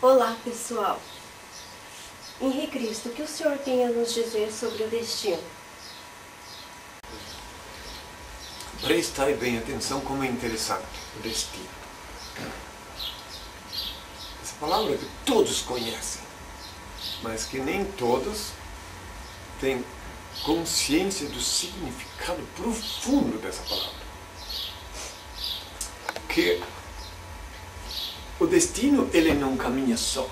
Olá, pessoal. Henrique Cristo, o que o senhor tem a nos dizer sobre o destino? Prestai bem atenção como é interessante o destino. Essa palavra que todos conhecem, mas que nem todos têm consciência do significado profundo dessa palavra. Que o destino, ele não caminha só.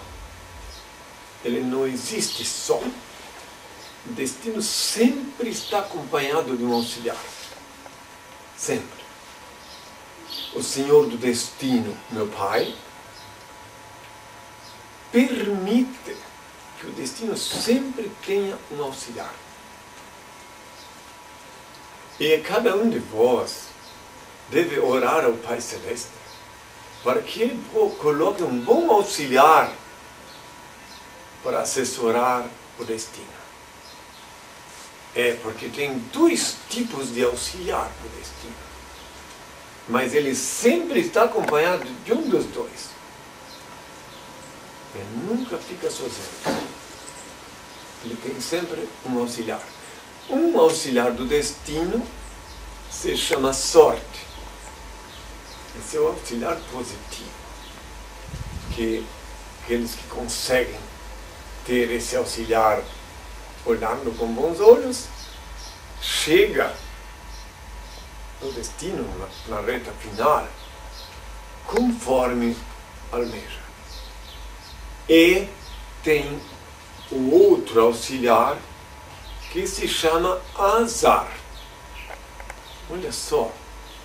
Ele não existe só. O destino sempre está acompanhado de um auxiliar. Sempre. O Senhor do destino, meu Pai, permite que o destino sempre tenha um auxiliar. E cada um de vós deve orar ao Pai Celeste para que Ele coloque um bom auxiliar para assessorar o destino. Porque tem dois tipos de auxiliar para o destino. Mas ele sempre está acompanhado de um dos dois. Ele nunca fica sozinho. Ele tem sempre um auxiliar. Um auxiliar do destino se chama sorte. Esse é o auxiliar positivo. Que aqueles que conseguem ter esse auxiliar olhando com bons olhos, chega no destino, na reta final, conforme almeja. E tem o outro auxiliar que se chama azar. Olha só,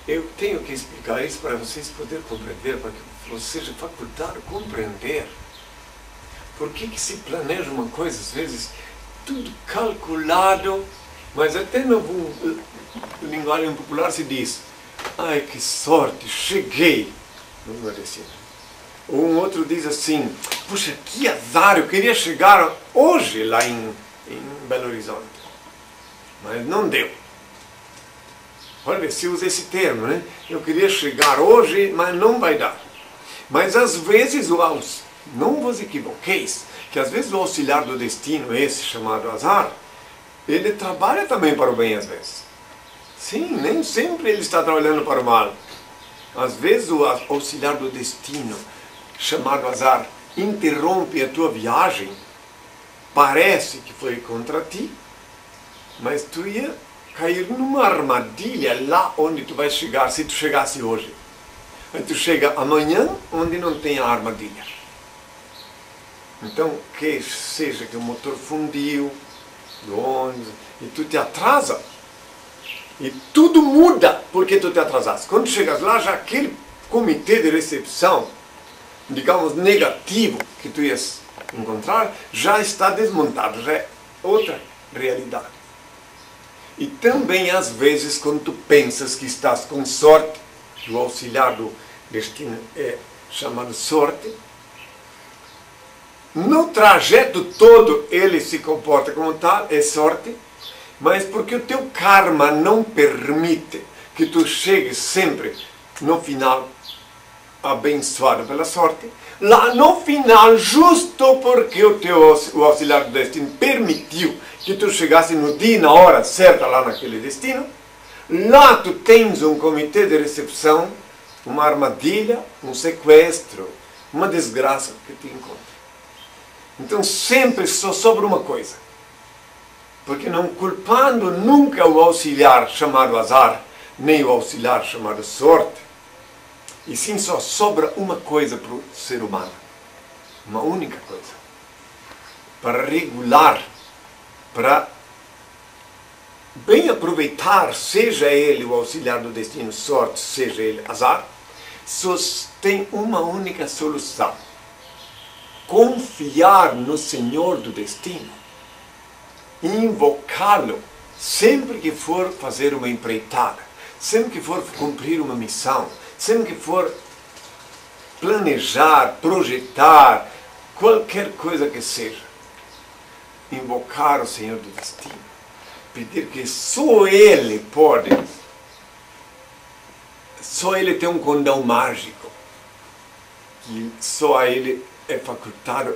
eu tenho que explicar isso para vocês poderem compreender, para que vocês seja facultado a compreender. Por que se planeja uma coisa, às vezes, tudo calculado, mas até no linguagem popular se diz: ai, que sorte, cheguei no meu destino. Ou um outro diz assim: puxa, que azar, eu queria chegar hoje lá em Belo Horizonte, mas não deu. Olha, se usa esse termo, né? Eu queria chegar hoje, mas não vai dar. Mas às vezes, não vos equivoqueis, que às vezes o auxiliar do destino, esse chamado azar, ele trabalha também para o bem às vezes. Sim, nem sempre ele está trabalhando para o mal. Às vezes o auxiliar do destino, chamado azar, interrompe a tua viagem. Parece que foi contra ti, mas tu ia cair numa armadilha lá onde tu vai chegar, se tu chegasse hoje. Aí tu chega amanhã onde não tem a armadilha. Então, que seja que o motor fundiu do ônibus e tu te atrasa, e tudo muda porque tu te atrasaste. Quando chegas lá, já aquele comitê de recepção, digamos, negativo que tu ias encontrar, já está desmontado, já é outra realidade. E também, às vezes, quando tu pensas que estás com sorte, que o auxiliar do destino é chamado sorte, no trajeto todo ele se comporta como tal, é sorte, mas porque o teu karma não permite que tu chegues sempre no final abençoado pela sorte, lá no final, justo porque o auxiliar do destino permitiu que tu chegasse no dia e na hora certa lá naquele destino, lá tu tens um comitê de recepção, uma armadilha, um sequestro, uma desgraça que te encontra. Então sempre só sobra uma coisa, porque não culpando nunca o auxiliar chamado azar, nem o auxiliar chamado sorte, e sim só sobra uma coisa para o ser humano, uma única coisa, para regular, para bem aproveitar, seja ele o auxiliar do destino, sorte, seja ele azar, só tem uma única solução: confiar no Senhor do destino, invocá-lo sempre que for fazer uma empreitada, sempre que for cumprir uma missão, sempre que for planejar, projetar, qualquer coisa que seja. Invocar o Senhor do destino, pedir que só Ele pode, só Ele tem um condão mágico, que só a Ele é facultado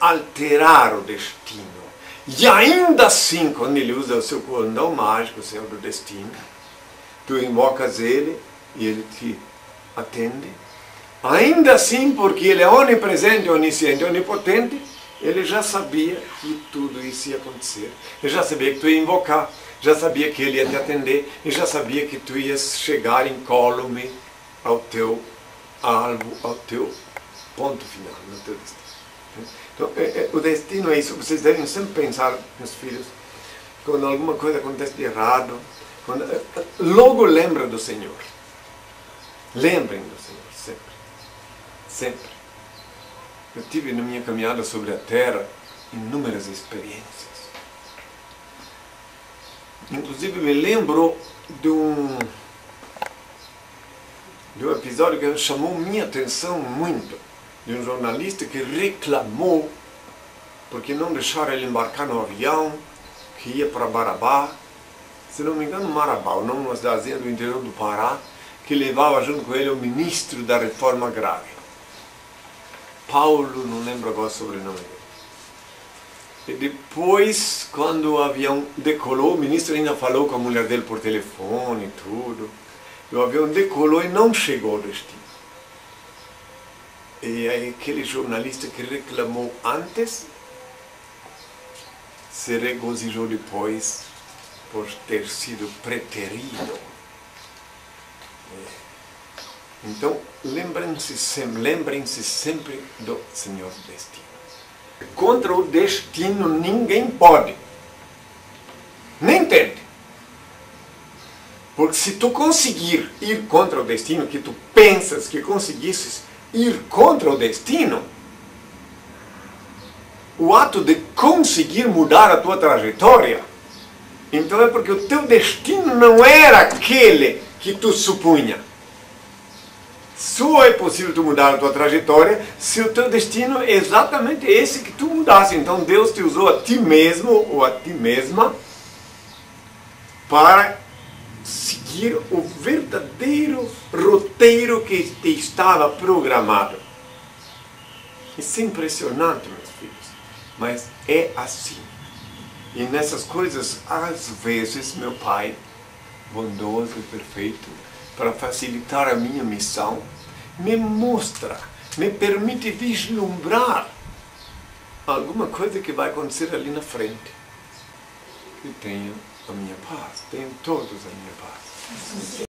alterar o destino. E ainda assim, quando ele usa o seu cordão mágico, o Senhor do Destino, tu invocas ele e ele te atende. Ainda assim, porque ele é onipresente, onisciente, onipotente, ele já sabia que tudo isso ia acontecer. Ele já sabia que tu ia invocar, já sabia que ele ia te atender, e já sabia que tu ias chegar incólume ao teu alvo, ao teu ponto final, no teu destino. Então, o destino é isso. Vocês devem sempre pensar, meus filhos, quando alguma coisa acontece de errado, logo lembra do Senhor. Lembrem do Senhor, sempre. Sempre. Eu tive na minha caminhada sobre a terra inúmeras experiências. Inclusive me lembro de um episódio que chamou minha atenção muito, de um jornalista que reclamou porque não deixaram ele embarcar no avião que ia para Marabá, se não me engano Marabá, o nome de uma cidadezinha do interior do Pará, que levava junto com ele o ministro da reforma agrária. Paulo, não lembro agora o sobrenome dele. E depois, quando o avião decolou, o ministro ainda falou com a mulher dele por telefone e tudo. E o avião decolou e não chegou ao destino. E aí aquele jornalista que reclamou antes se regozijou depois por ter sido preterido. Então, lembrem-se sempre do Senhor Destino. Contra o destino ninguém pode. Nem tente. Porque se tu conseguir ir contra o destino, que tu pensas que conseguisses ir contra o destino, o ato de conseguir mudar a tua trajetória, então é porque o teu destino não era aquele que tu supunha. Só é possível tu mudar a tua trajetória se o teu destino é exatamente esse que tu mudasse. Então Deus te usou a ti mesmo ou a ti mesma para seguir o verdadeiro roteiro que te estava programado. Isso é impressionante, meus filhos, mas é assim. E nessas coisas, às vezes, meu Pai, bondoso e perfeito, para facilitar a minha missão, me mostra, me permite vislumbrar alguma coisa que vai acontecer ali na frente. E tenho a minha paz, tenho todos a minha paz.